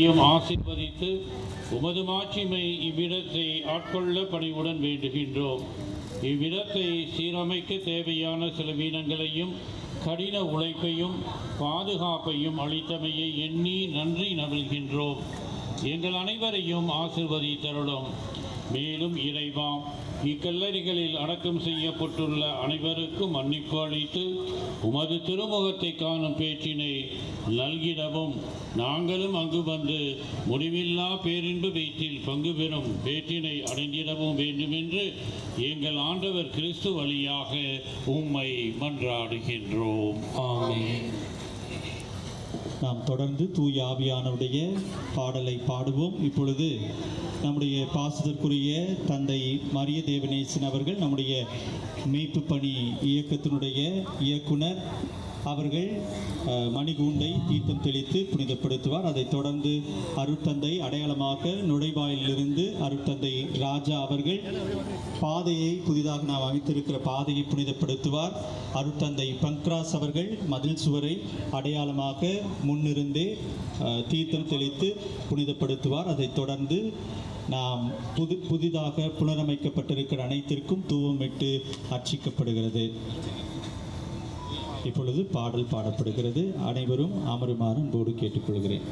ஆசீர்வதித்து உமது மாட்சிமை இவ்விடத்தை ஆட்கொள்ள பணிவுடன் வேண்டுகின்றோம். இவ்விடத்தை சீரமைக்க தேவையான செலவீனங்களையும் கடின உழைப்பையும் பாதுகாப்பையும் அளித்தமையை எண்ணி நன்றி நல்கின்றோம். எங்கள் அனைவரையும் ஆசீர்வதித்தருளும். மேலும் இறைவா, இக்கல்லறைகளில் அடக்கம் செய்யப்பட்டுள்ள அனைவருக்கும் மன்னிப்பு அளித்து உமது திருமுகத்தை காணும் பேச்சினை நல்கிடவும், நாங்களும் அங்கு வந்து முடிவில்லா பேரின்பு வீட்டில் பங்கு பெறும் பேற்றினை அடைந்திடவும் வேண்டுமென்று எங்கள் ஆண்டவர் கிறிஸ்து வழியாக உம்மை மன்றாடுகின்றோம். ஆமென். நாம் தொடர்ந்து தூய ஆவியானவருடைய பாடலை பாடுவோம். இப்பொழுது நம்முடைய பாசத்திற்குரிய தந்தை மரிய தேவநேசன் அவர்கள், நம்முடைய மீட்பு பணி இயக்கத்தினுடைய இயக்குனர் அவர்கள் மணிகூண்டை தீர்த்தம் தெளித்து புனிதப்படுத்துவார். அதைத் தொடர்ந்து அருட்தந்தை அடையாளமாக நுழைவாயிலிருந்து அருட்தந்தை ராஜா அவர்கள் பாதையை, புதிதாக நாம் அமைத்திருக்கிற பாதையை புனிதப்படுத்துவார். அருட்தந்தை பங்க்ராஸ் அவர்கள் மதில் சுவரை அடையாளமாக முன்னிருந்தே தீர்த்தம் தெளித்து புனிதப்படுத்துவார். அதைத் தொடர்ந்து நாம் புதிதாக புனரமைக்கப்பட்டிருக்கிற அனைத்திற்கும் தூவமிட்டு அர்ச்சிக்கப்படுகிறது. இப்பொழுது பாடல் பாடப்படுகிறது. அனைவரும் அமருமாறு அன்போடு கேட்டுக்கொள்கிறேன்.